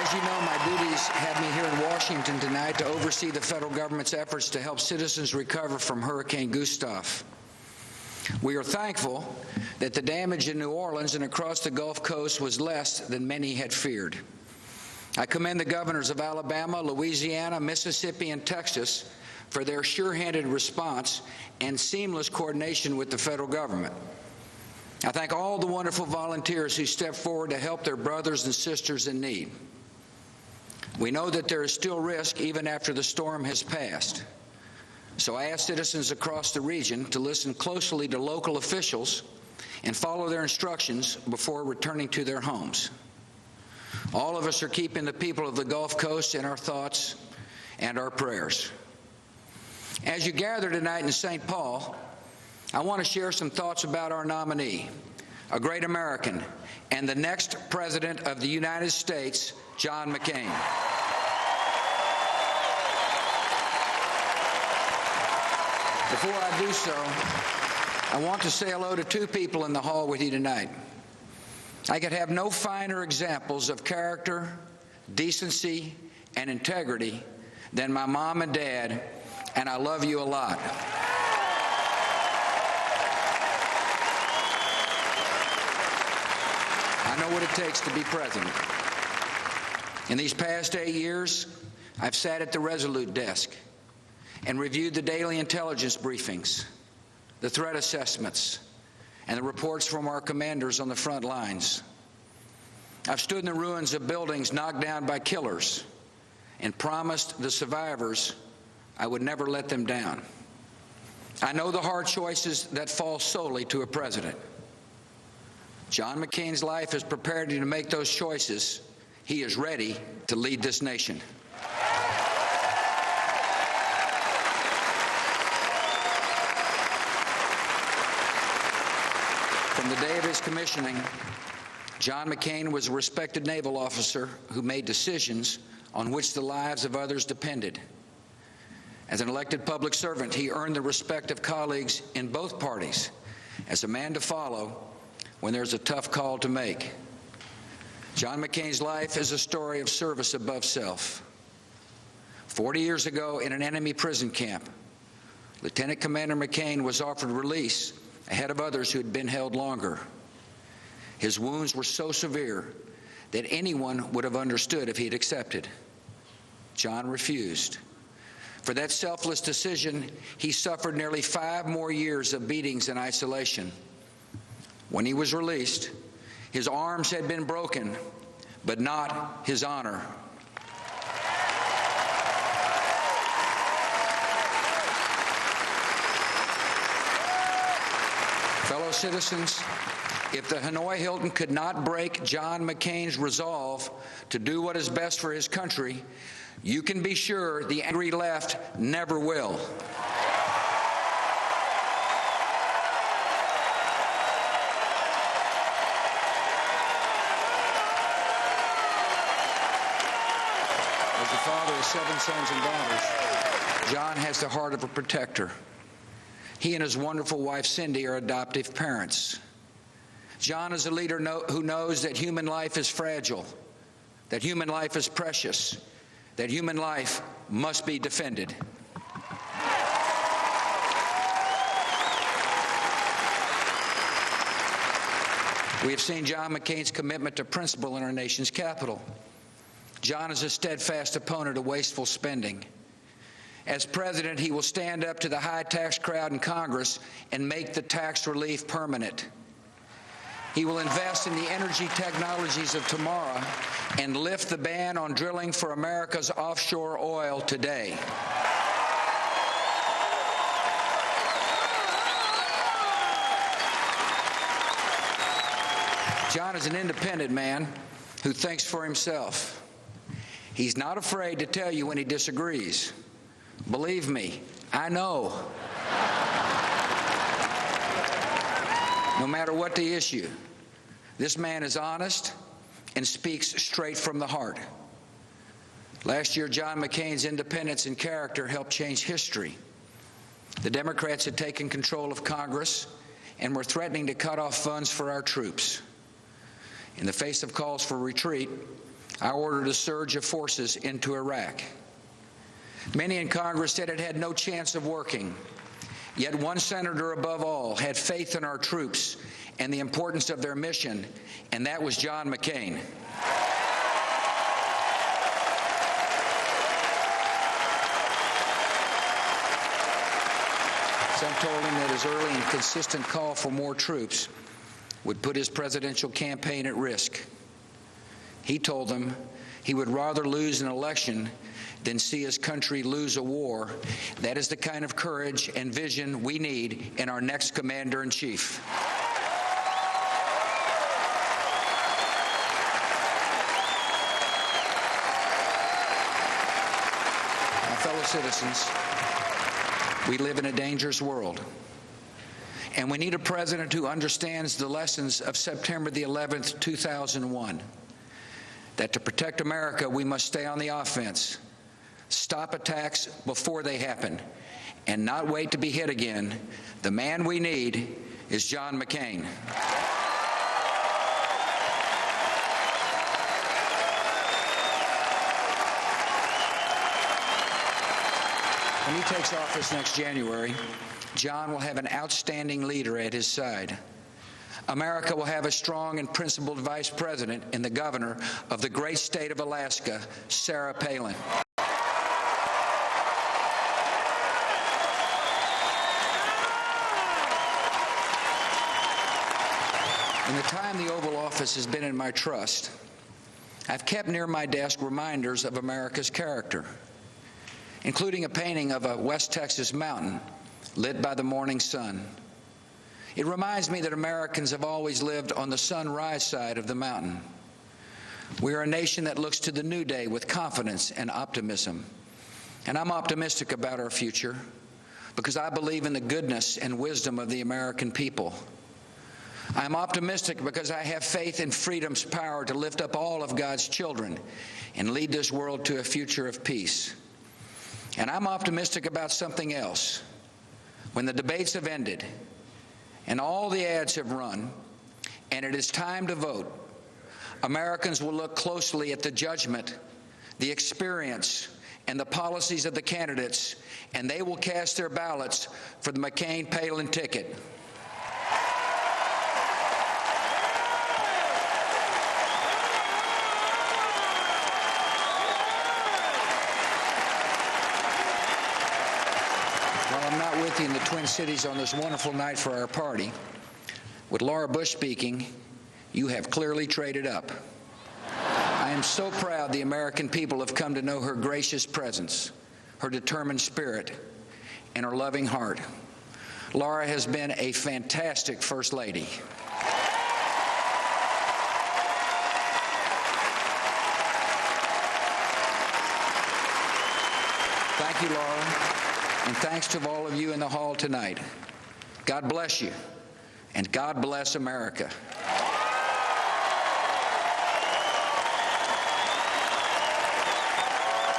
As you know, my duties have me here in Washington tonight to oversee the federal government's efforts to help citizens recover from Hurricane Gustav. We are thankful that the damage in New Orleans and across the Gulf Coast was less than many had feared. I commend the governors of Alabama, Louisiana, Mississippi, and Texas for their sure-handed response and seamless coordination with the federal government. I thank all the wonderful volunteers who stepped forward to help their brothers and sisters in need. We know that there is still risk even after the storm has passed. So I ask citizens across the region to listen closely to local officials and follow their instructions before returning to their homes. All of us are keeping the people of the Gulf Coast in our thoughts and our prayers. As you gather tonight in St. Paul, I want to share some thoughts about our nominee, a great American, and the next President of the United States, John McCain. Before I do so, I want to say hello to two people in the hall with you tonight. I could have no finer examples of character, decency, and integrity than my mom and dad, and I love you a lot. I know what it takes to be president. In these past 8 years, I've sat at the Resolute desk and reviewed the daily intelligence briefings, the threat assessments, and the reports from our commanders on the front lines. I've stood in the ruins of buildings knocked down by killers and promised the survivors I would never let them down. I know the hard choices that fall solely to a president. John McCain's life has prepared him to make those choices. He is ready to lead this nation. From the day of his commissioning, John McCain was a respected naval officer who made decisions on which the lives of others depended. As an elected public servant, he earned the respect of colleagues in both parties as a man to follow when there's a tough call to make. John McCain's life is a story of service above self. 40 years ago, in an enemy prison camp, Lieutenant Commander McCain was offered release ahead of others who had been held longer. His wounds were so severe that anyone would have understood if he had accepted. John refused. For that selfless decision, he suffered nearly 5 more years of beatings and isolation. When he was released, his arms had been broken, but not his honor. Fellow citizens, if the Hanoi Hilton could not break John McCain's resolve to do what is best for his country, you can be sure the angry left never will. As the father of 7 sons and daughters, John has the heart of a protector. He and his wonderful wife, Cindy, are adoptive parents. John is a leader who knows that human life is fragile, that human life is precious, that human life must be defended. We have seen John McCain's commitment to principle in our nation's capital. John is a steadfast opponent of wasteful spending. As president, he will stand up to the high tax crowd in Congress and make the tax relief permanent. He will invest in the energy technologies of tomorrow and lift the ban on drilling for America's offshore oil today. John is an independent man who thinks for himself. He's not afraid to tell you when he disagrees. Believe me, I know. No matter what the issue, this man is honest and speaks straight from the heart. Last year, John McCain's independence and character helped change history. The Democrats had taken control of Congress and were threatening to cut off funds for our troops. In the face of calls for retreat, I ordered a surge of forces into Iraq. Many in Congress said it had no chance of working. Yet one senator above all had faith in our troops and the importance of their mission, and that was John McCain. Some told him that his early and consistent call for more troops would put his presidential campaign at risk. He told them he would rather lose an election than see his country lose a war. That is the kind of courage and vision we need in our next commander-in-chief. My fellow citizens, we live in a dangerous world, and we need a president who understands the lessons of September the 11th, 2001, that to protect America, we must stay on the offense, stop attacks before they happen, and not wait to be hit again. The man we need is John McCain. When he takes office next January, John will have an outstanding leader at his side. America will have a strong and principled vice president in the governor of the great state of Alaska, Sarah Palin. In the time the Oval Office has been in my trust, I've kept near my desk reminders of America's character, including a painting of a West Texas mountain lit by the morning sun. It reminds me that Americans have always lived on the sunrise side of the mountain. We are a nation that looks to the new day with confidence and optimism. And I'm optimistic about our future because I believe in the goodness and wisdom of the American people. I'm optimistic because I have faith in freedom's power to lift up all of God's children and lead this world to a future of peace. And I'm optimistic about something else. When the debates have ended and all the ads have run and it is time to vote, Americans will look closely at the judgment, the experience, and the policies of the candidates, and they will cast their ballots for the McCain-Palin ticket. While I'm not with you in the Twin Cities on this wonderful night for our party, with Laura Bush speaking, you have clearly traded up. I am so proud the American people have come to know her gracious presence, her determined spirit, and her loving heart. Laura has been a fantastic First Lady. Thank you, Laura. And thanks to all of you in the hall tonight. God bless you, and God bless America.